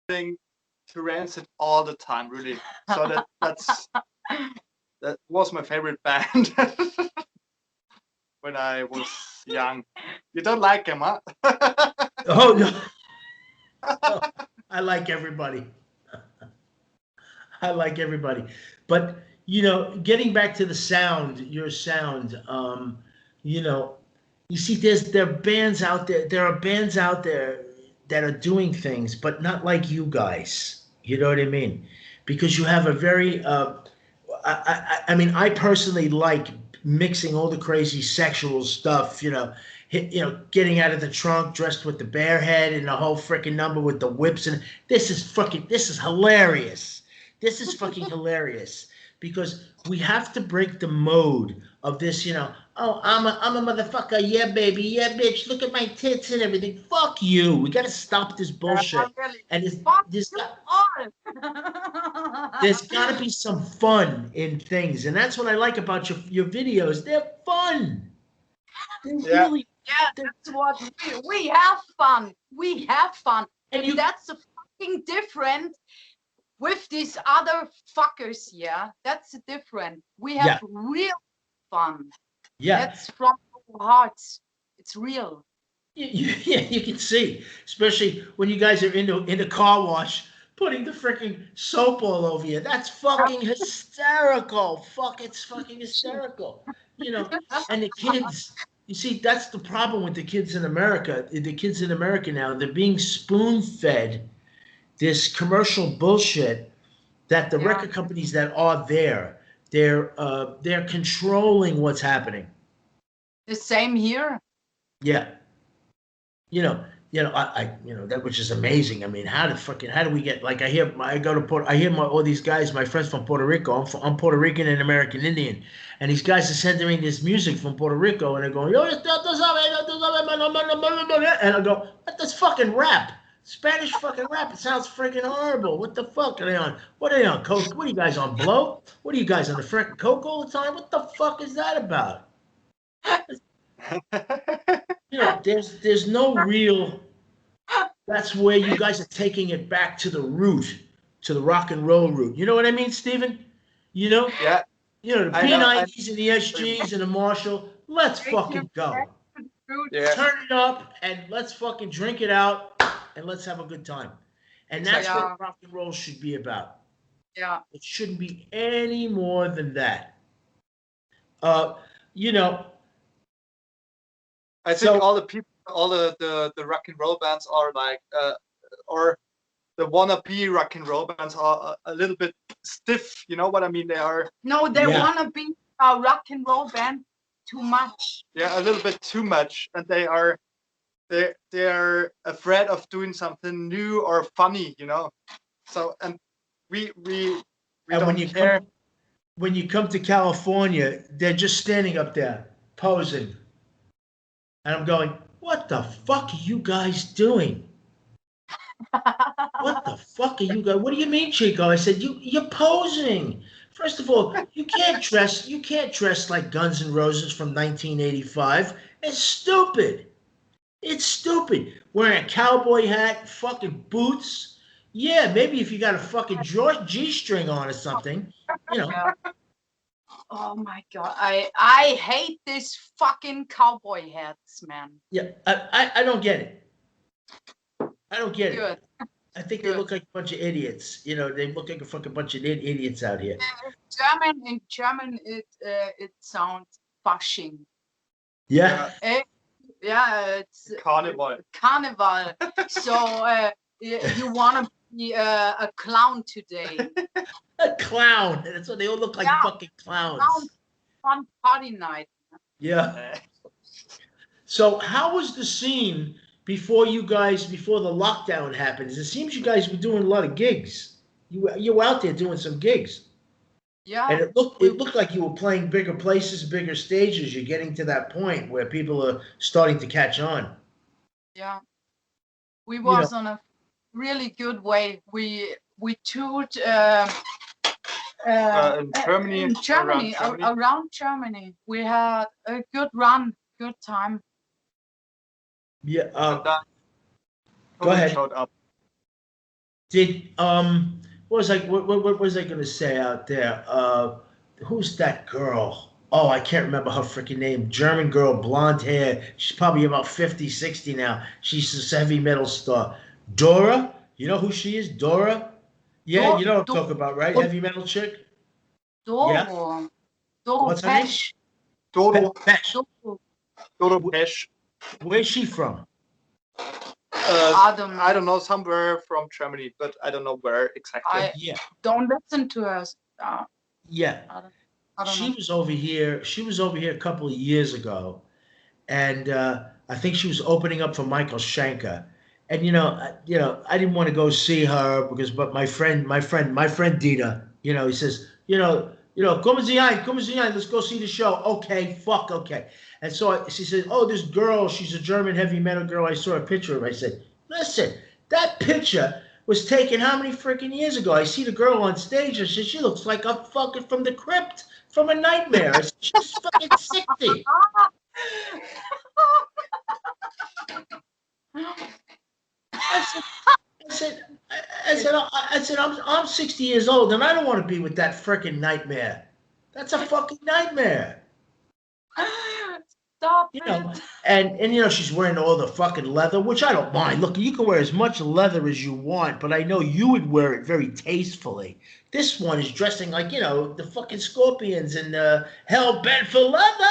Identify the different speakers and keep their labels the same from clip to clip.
Speaker 1: to Rancid all the time, really. So that was my favorite band when I was young. You don't like him, huh?
Speaker 2: Oh no. Oh, I like everybody. I like everybody. But getting back to the sound, your sound, you know, you see, there are bands out there. There are bands out there that are doing things, but not like you guys. You know what I mean? Because you have a very, I mean, I personally like mixing all the crazy sexual stuff. Getting out of the trunk dressed with the bare head and the whole freaking number with the whips, and this is hilarious. This is fucking hilarious because we have to break the mode of this. Oh, I'm a motherfucker. Yeah, baby. Yeah, bitch. Look at my tits and everything. Fuck you. We got to stop this bullshit.
Speaker 3: Really.
Speaker 2: And
Speaker 3: Fuck
Speaker 2: this
Speaker 3: you all.
Speaker 2: there's got to be some fun in things, and that's what I like about your videos. They're fun. They're
Speaker 1: Yeah.
Speaker 2: really.
Speaker 3: Yeah, that's what we have fun. We have fun,
Speaker 2: And
Speaker 3: and that's a fucking different with these other fuckers. Yeah, that's different. We have real fun.
Speaker 2: Yeah.
Speaker 3: That's from our hearts. It's real.
Speaker 2: Yeah, you can see, especially when you guys are in the car wash, putting the freaking soap all over you. That's fucking hysterical. It's fucking hysterical. And the kids, you see, that's the problem with the kids in America. The kids in America now, they're being spoon-fed this commercial bullshit that the record companies that are there, they're controlling what's happening.
Speaker 3: The same here.
Speaker 2: Yeah. That which is amazing. I mean, how do we get, like, I hear all these guys, my friends from Puerto Rico. I'm Puerto Rican and American Indian, and these guys are sending me this music from Puerto Rico, and they're going, yo, and I go, what, this fucking rap, Spanish fucking rap? It sounds freaking horrible. What the fuck are they on? What are they on, coke? What are you guys on, blow? What are you guys on, the freaking coke all the time? What the fuck is that about? There's no real. That's where you guys are taking it back to the root, to the rock and roll root. You know what I mean, Steven?
Speaker 1: Yeah.
Speaker 2: The P90s and the SGs and the Marshall. Let's fucking go.
Speaker 1: Yeah.
Speaker 2: Turn it up and let's fucking drink it out and let's have a good time. And that's what rock and roll should be about.
Speaker 3: Yeah.
Speaker 2: It shouldn't be any more than that.
Speaker 1: I think all the people, all the rock and roll bands are like, or the wannabe rock and roll bands are a little bit stiff. You know what I mean? They are.
Speaker 3: No, they wanna be a rock and roll band too much.
Speaker 1: Yeah, a little bit too much, and they're afraid of doing something new or funny. So and we don't care.
Speaker 2: When you come to California, they're just standing up there posing. And I'm going, what the fuck are you guys doing? What the fuck are you guys? What do you mean, Chico? I said, you're posing. First of all, you can't dress like Guns N' Roses from 1985. It's stupid. It's stupid. Wearing a cowboy hat, fucking boots. Yeah, maybe if you got a fucking G-string on or something,
Speaker 3: Yeah. Oh my god, I hate these fucking cowboy hats, man.
Speaker 2: Yeah, I don't get it. I don't get
Speaker 3: Good.
Speaker 2: it. I think they look like a bunch of idiots. They look like a fucking bunch of idiots out here.
Speaker 3: In German, it sounds Fasching.
Speaker 2: Yeah.
Speaker 3: It's
Speaker 1: Carnival.
Speaker 3: Carnival. So you want to be a clown today?
Speaker 2: A clown. That's what they all look like. Fucking clowns.
Speaker 3: Fun party night.
Speaker 2: Yeah. So how was the scene before the lockdown happened? It seems you guys were doing a lot of gigs. You were out there doing some gigs.
Speaker 3: Yeah.
Speaker 2: And it looked like you were playing bigger places, bigger stages. You're getting to that point where people are starting to catch on.
Speaker 3: Yeah. We was on a really good way. We toured
Speaker 1: in Germany,
Speaker 3: around Germany. We had a good run, good time.
Speaker 2: Yeah. Go ahead.
Speaker 1: Showed up.
Speaker 2: Did what was I gonna say out there? Who's that girl? Oh, I can't remember her freaking name. German girl, blonde hair. She's probably about 50, 60 now. She's this heavy metal star. Dora? You know who she is? Dora? Yeah,
Speaker 3: Do,
Speaker 2: you know what I'm
Speaker 3: do,
Speaker 2: talking about, right? Heavy metal chick? Yeah.
Speaker 3: Doro. Doro
Speaker 2: What's her name?
Speaker 3: Pesch.
Speaker 1: Dodo,
Speaker 2: Pesh.
Speaker 3: Doro.
Speaker 1: Dodo
Speaker 2: Wh-
Speaker 1: Pesh.
Speaker 2: Where's she from?
Speaker 3: I don't know.
Speaker 1: I don't know, somewhere from Germany, but I don't know where exactly.
Speaker 3: I
Speaker 2: Yeah.
Speaker 3: don't listen to us.
Speaker 2: Yeah.
Speaker 3: I don't
Speaker 2: She
Speaker 3: know.
Speaker 2: was over here. She was over here a couple of years ago, and I think she was opening up for Michael Schenker. And I didn't want to go see her but my friend Dina, he says, come see, let's go see the show. Okay, fuck, okay. And so she said, oh, this girl, she's a German heavy metal girl. I saw a picture of her. I said, listen, that picture was taken how many freaking years ago? I see the girl on stage. I said, she looks like a fucking from the crypt, from a nightmare. I said, she's fucking 60. I said, I said, I'm 60 years old and I don't want to be with that freaking nightmare. That's a fucking nightmare.
Speaker 3: Stop
Speaker 2: You know,
Speaker 3: it.
Speaker 2: and she's wearing all the fucking leather, which I don't mind. Look, you can wear as much leather as you want, but I know you would wear it very tastefully. This one is dressing like, the fucking scorpions and hell bent for leather.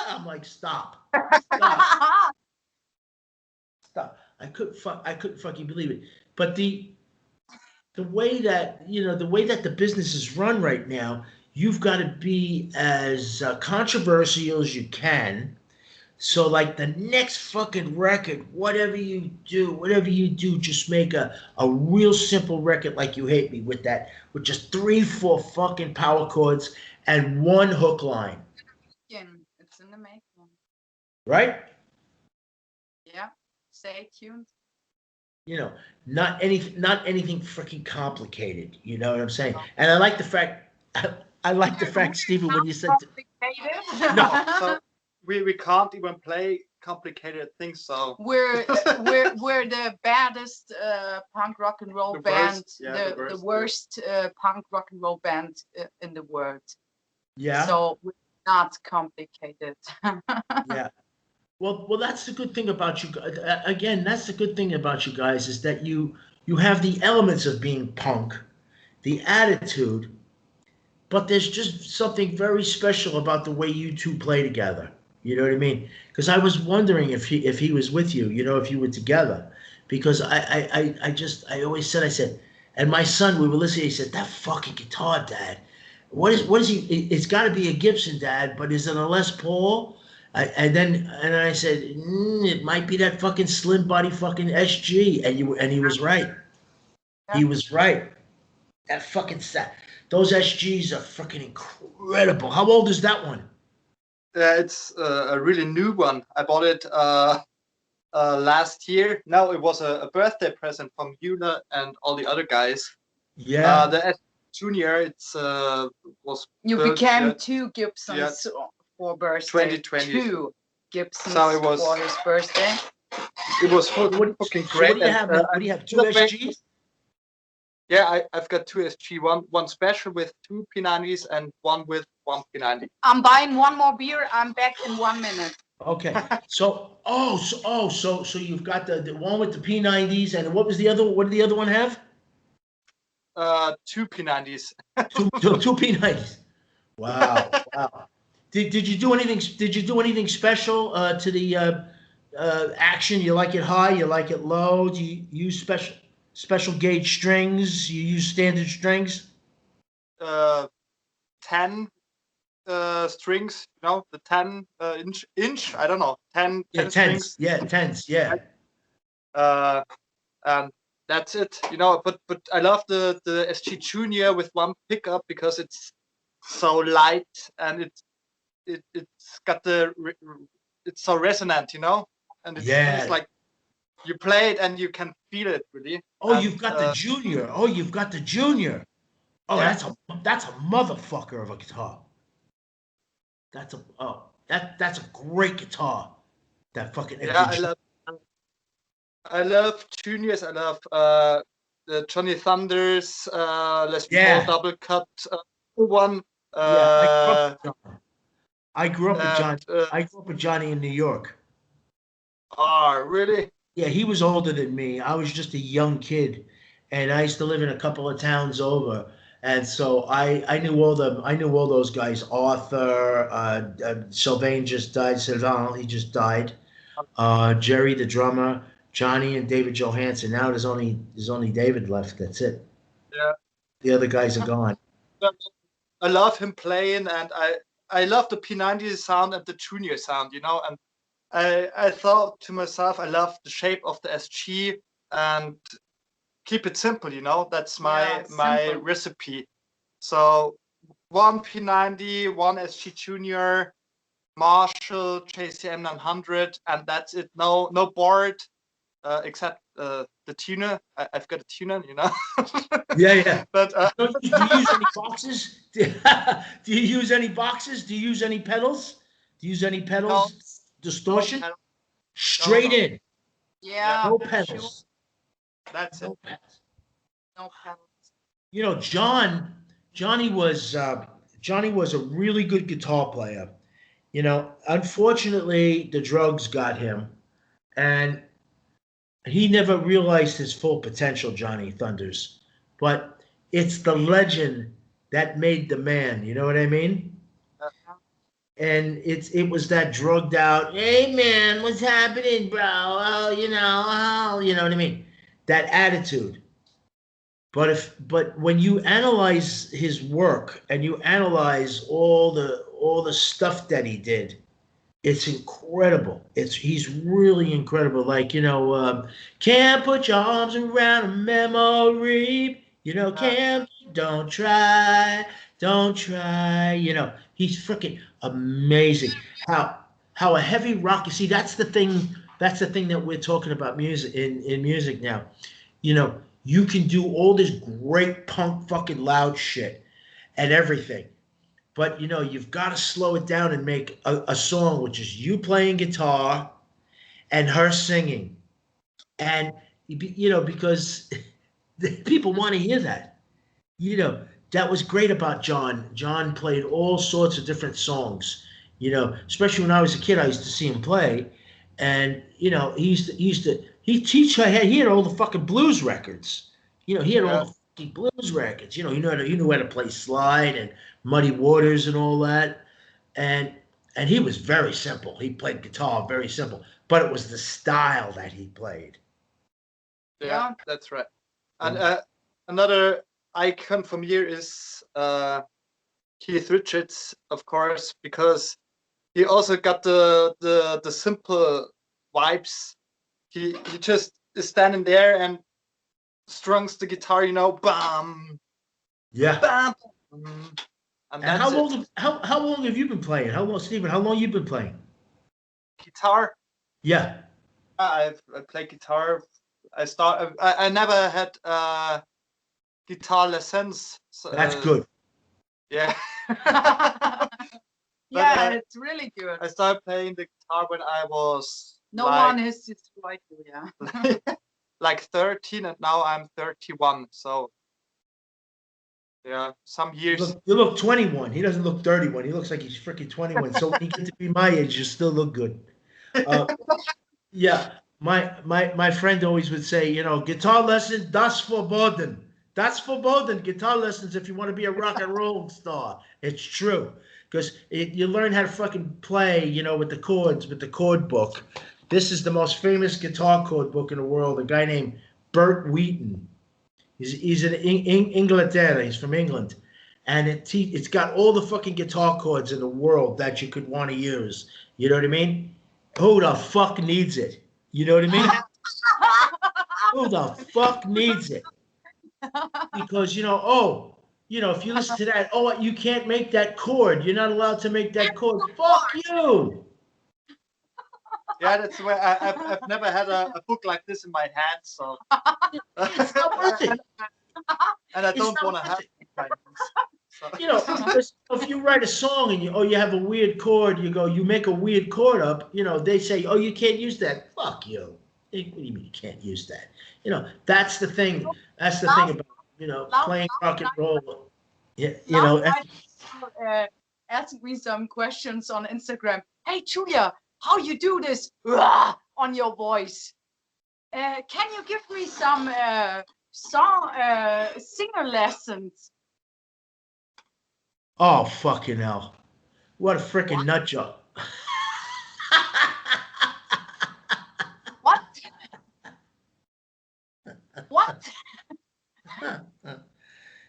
Speaker 2: I'm like, stop. Stop. Stop. I couldn't fucking believe it. But the way that the business is run right now, you've got to be as controversial as you can. So like the next fucking record, whatever you do, just make a real simple record like You Hate Me with just 3, 4 fucking power chords and one hook line,
Speaker 3: It's in the making.
Speaker 2: right?
Speaker 3: Yeah. Stay tuned.
Speaker 2: You know, not anything freaking complicated. You know what I'm saying? And I like the fact, Stephen, when you said
Speaker 3: Complicated.
Speaker 2: no.
Speaker 1: So we can't even play complicated things. So
Speaker 3: we're the baddest punk rock and roll
Speaker 1: The
Speaker 3: band,
Speaker 1: worst, yeah,
Speaker 3: the
Speaker 1: the
Speaker 3: worst punk rock and roll band in the world.
Speaker 2: Yeah.
Speaker 3: So we're not complicated.
Speaker 2: Yeah. Well, that's the good thing about you. Again, that's the good thing about you guys is that you have the elements of being punk, the attitude, but there's just something very special about the way you two play together. You know what I mean? Because I was wondering if he was with you, if you were together, because I always said, and my son, we were listening. He said, that fucking guitar, Dad. What is he? It's got to be a Gibson, Dad, but is it a Les Paul? And I said, it might be that fucking slim body fucking SG, and he was right. He was right. That fucking set. Those SGs are fucking incredible. How old is that one?
Speaker 1: it's a really new one. I bought it last year. No, it was a birthday present from Eula and all the other guys.
Speaker 2: Yeah.
Speaker 1: The S Junior, was
Speaker 3: You
Speaker 1: built,
Speaker 3: became 2 Gibsons for birthday.
Speaker 1: 2020.
Speaker 3: 2 Gibsons
Speaker 1: So it was-
Speaker 3: for his birthday.
Speaker 1: It was
Speaker 2: What
Speaker 1: fucking
Speaker 2: so
Speaker 1: great.
Speaker 2: what do you
Speaker 1: and,
Speaker 2: have now? What do you have? 2 SGs?
Speaker 1: Yeah, I've got 2 SG, one special with 2 P90s and one with 1 P90.
Speaker 3: I'm buying one more beer. I'm back in 1 minute.
Speaker 2: Okay. So you've got the one with the P90s, and what did the other one have?
Speaker 1: 2 P90s.
Speaker 2: Two P90s. Wow. Wow. Did you do anything special to the action? You like it high? You like it low? Do you use special gauge strings? You use standard strings?
Speaker 1: 10 strings, the 10 inch, I don't know, 10
Speaker 2: Yeah,
Speaker 1: strings.
Speaker 2: Yeah, tens. Yeah.
Speaker 1: And that's it, but I love the SG Junior with one pickup because it's so light and it's got it's so resonant, and it feels like you play it and you can feel it really.
Speaker 2: Oh,
Speaker 1: and,
Speaker 2: you've got the Junior. Oh, you've got the Junior. Oh,
Speaker 1: Yeah.
Speaker 2: that's a motherfucker of a guitar. That's a great guitar. That fucking
Speaker 1: I love juniors. I love Johnny Thunders, Les
Speaker 2: Yeah.
Speaker 1: Paul double cut one.
Speaker 2: Yeah, I grew up with
Speaker 1: and,
Speaker 2: Johnny. I grew up with Johnny in New York.
Speaker 1: Really?
Speaker 2: Yeah, he was older than me. I was just a young kid, and I used to live in a couple of towns over. And so I knew all those guys. Arthur, Sylvain just died. Sylvain, he just died. Jerry the drummer, Johnny and David Johansen. Now there's only David left. That's it.
Speaker 1: Yeah.
Speaker 2: The other guys are gone.
Speaker 1: I love him playing, and I love the P90 sound and the junior sound, and I thought to myself, I love the shape of the SG and keep it simple, that's my
Speaker 3: simple.
Speaker 1: recipe. So one P90, one SG Junior, Marshall, JCM 900, and that's it. No board, except the tuner. I've got a tuner,
Speaker 2: Yeah.
Speaker 1: But
Speaker 2: Do you use any boxes? Do you use any boxes? Do you use any pedals? Do you use any pedals? Distortion?
Speaker 1: No,
Speaker 2: Straight in.
Speaker 3: Yeah.
Speaker 2: No pedals.
Speaker 1: That's
Speaker 2: No
Speaker 1: it.
Speaker 2: pedals.
Speaker 3: No pedals.
Speaker 2: Johnny was a really good guitar player. Unfortunately, the drugs got him, and he never realized his full potential, Johnny Thunders. But it's the legend that made the man. You know what I mean? And it was that drugged out, hey man, what's happening, bro? Oh, you know what I mean? That attitude. But when you analyze his work and you analyze all the stuff that he did, it's incredible. He's really incredible. Like, can't put your arms around a memory. Can't, don't try. He's freaking amazing. How a heavy rock. You see, that's the thing. That's the thing that we're talking about music in music now. You can do all this great punk fucking loud shit and everything. But you've got to slow it down and make a song which is you playing guitar and her singing. And because people want to hear that. That was great about John. John played all sorts of different songs. Especially when I was a kid, I used to see him play. And he had all the fucking blues records. He had all the fucking blues records. He knew how to play slide and Muddy Waters and all that. And he was very simple. He played guitar very simple, but it was the style that he played.
Speaker 1: Yeah, that's right. And another icon from here is Keith Richards, of course, because he also got the simple vibes. He just is standing there and strums the guitar, bam,
Speaker 2: yeah,
Speaker 1: bam.
Speaker 2: And how long have you been playing? How long, Stephen? How long you been playing
Speaker 1: guitar?
Speaker 2: Yeah,
Speaker 1: I play guitar. I never had guitar lessons. So,
Speaker 2: that's good.
Speaker 1: Yeah.
Speaker 3: Yeah, it's really good.
Speaker 1: I started playing the guitar when I was
Speaker 3: one has destroyed you, yeah.
Speaker 1: like 13, and now I'm 31. So yeah, some years.
Speaker 2: You look 21. He doesn't look 31. He looks like he's freaking 21. So when you get to be my age, you still look good. Yeah, my friend always would say, guitar lesson, das verboten. That's verboten. Guitar lessons if you want to be a rock and roll star. It's true. Because you learn how to fucking play, with the chords, with the chord book. This is the most famous guitar chord book in the world. A guy named Bert Wheaton. He's in Inglaterra. He's from England. And it's got all the fucking guitar chords in the world that you could want to use. You know what I mean? Who the fuck needs it? You know what I mean? Who the fuck needs it? Because, if you listen to that, you can't make that chord. You're not allowed to make that chord. Fuck you.
Speaker 1: Yeah, that's why I've never had a book like this in my hands. So
Speaker 2: it's not worth it.
Speaker 1: And I don't want to have it in my hands. So.
Speaker 2: If you write a song and you have a weird chord, you make a weird chord up. They say, you can't use that. Fuck you. What do you mean you can't use that? You know, that's the thing. That's the thing about, you know, playing rock and roll. Yeah, you know.
Speaker 3: Ask me some questions on Instagram. Hey, Julia, how you do this? Rah, on your voice. Can you give me some singer lessons?
Speaker 2: Oh, fucking hell. What a freaking nut job.
Speaker 3: What? What?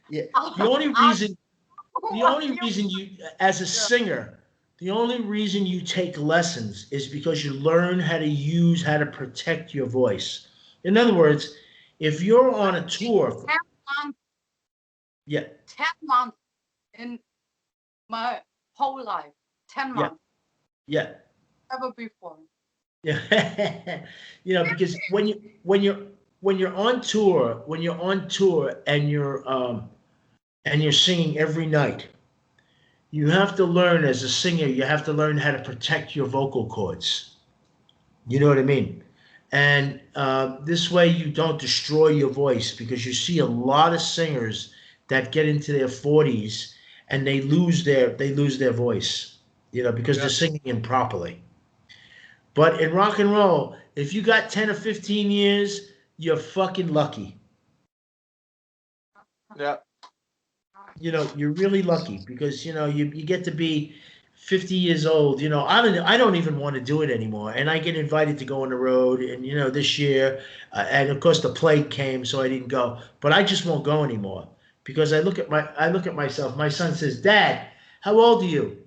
Speaker 2: Yeah. The only reason you, as a singer, the only reason you take lessons is because you learn how to protect your voice. In other words, if you're on a tour,
Speaker 3: 10 months,
Speaker 2: yeah,
Speaker 3: 10 months in my whole life. 10 months.
Speaker 2: Yeah.
Speaker 3: Never before.
Speaker 2: Yeah. You know, because when you're on tour, and you're singing every night, you have to learn as a singer, you have to learn how to protect your vocal cords. You know what I mean? And this way you don't destroy your voice, because you see a lot of singers that get into their 40s and they lose their voice, you know, because they're singing improperly. But in rock and roll, if you got 10 or 15 years, you're fucking lucky.
Speaker 1: Yeah.
Speaker 2: You know, you're really lucky, because, you know, you get to be 50 years old. You know, I don't even want to do it anymore. And I get invited to go on the road. And, you know, this year, and of course the plague came, so I didn't go. But I just won't go anymore, because I look at myself. My son says, "Dad, how old are you?"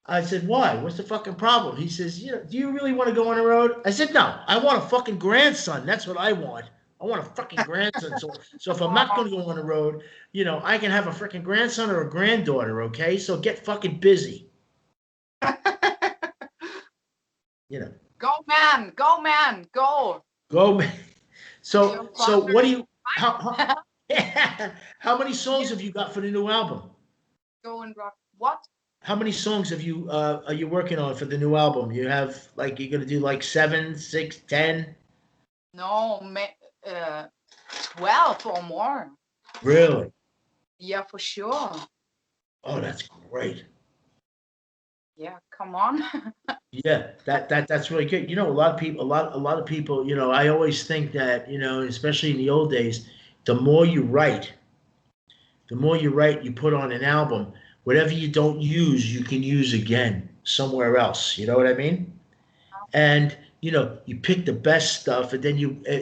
Speaker 2: I said, "Why? What's the fucking problem?" He says, "You know, do you really want to go on the road?" I said, "No, I want a fucking grandson. That's what I want. I want a fucking grandson. So if I'm not going to go on the road, you know, I can have a freaking grandson or a granddaughter, okay? So get fucking busy." You know.
Speaker 3: Go, man. Go, man. Go.
Speaker 2: Go, man. So what do you, how how many songs have you got for the new album?
Speaker 3: Go and rock. What?
Speaker 2: How many songs are you working on for the new album? You have, like, you're gonna do like 7, 6, 10?
Speaker 3: No, 12 or more.
Speaker 2: Really?
Speaker 3: Yeah, for sure.
Speaker 2: Oh, that's great.
Speaker 3: Yeah, come on.
Speaker 2: Yeah, that's really good. You know, a lot of people, you know, I always think that, you know, especially in the old days, the more you write, you put on an album, whatever you don't use, you can use again somewhere else. You know what I mean? And, you know, you pick the best stuff, and then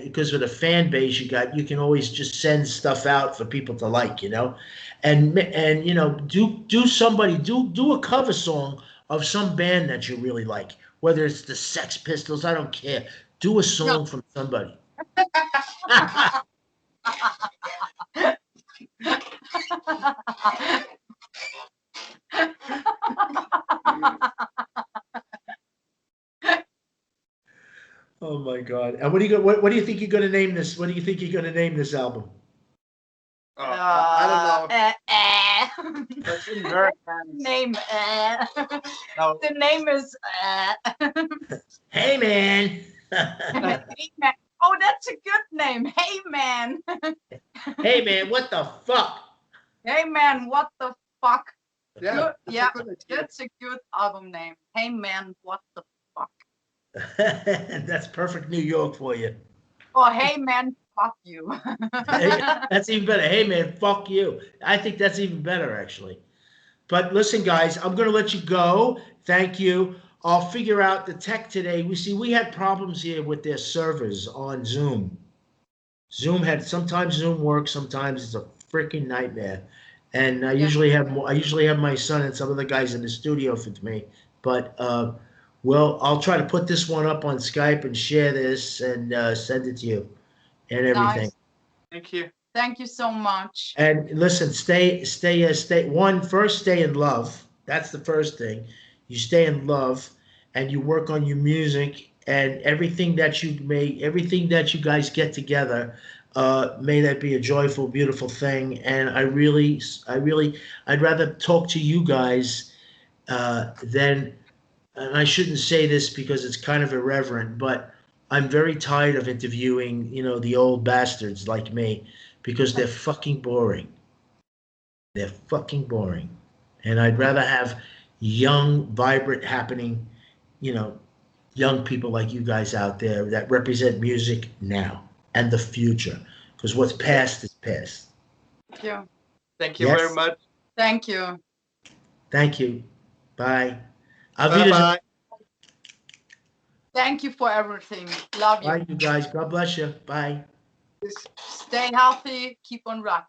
Speaker 2: because of the fan base you got, you can always just send stuff out for people to like, you know, and you know, do a cover song of some band that you really like, whether it's the Sex Pistols, I don't care. Do a song from somebody. Oh my God! And what do you think you're gonna name this? What do you think you're gonna name this album?
Speaker 1: I don't know. That's in American.
Speaker 3: Name.
Speaker 1: No.
Speaker 3: The name is.
Speaker 2: Hey man.
Speaker 3: Hey man. Oh, that's a good name. Hey man.
Speaker 2: Hey man, what the fuck?
Speaker 3: Hey man, what the fuck?
Speaker 1: Yeah,
Speaker 3: Good. Yeah,
Speaker 1: that's
Speaker 3: that's a good album name. Hey man, what the fuck?
Speaker 2: That's perfect New York for you.
Speaker 3: Oh, hey man, fuck you.
Speaker 2: That's even better. Hey man, fuck you. I think that's even better, actually. But listen, guys, I'm going to let you go. Thank you. I'll figure out the tech today. We had problems here with their servers on Zoom. Sometimes Zoom works, sometimes it's a freaking nightmare. And I usually have my son and some other guys in the studio with me. But well, I'll try to put this one up on Skype and share this and send it to you and everything.
Speaker 3: Nice.
Speaker 1: Thank you.
Speaker 3: Thank you so much.
Speaker 2: And listen, stay in love. That's the first thing. You stay in love, and you work on your music, and everything that you guys get together, may that be a joyful, beautiful thing. And I'd rather talk to you guys than, and I shouldn't say this because it's kind of irreverent, but I'm very tired of interviewing, the old bastards like me because they're fucking boring. They're fucking boring. And I'd rather have young, vibrant, happening, you know, young people like you guys out there that represent music now and the future. Because what's past is past.
Speaker 3: Thank you.
Speaker 1: Thank you
Speaker 2: Yes?
Speaker 1: very much.
Speaker 3: Thank you.
Speaker 2: Thank you. Bye. Auf
Speaker 1: Bye
Speaker 2: Wiedersehen.
Speaker 1: bye.
Speaker 3: Thank you for everything. Love you.
Speaker 2: Bye, you guys. God bless you. Bye.
Speaker 3: Stay healthy. Keep on rocking.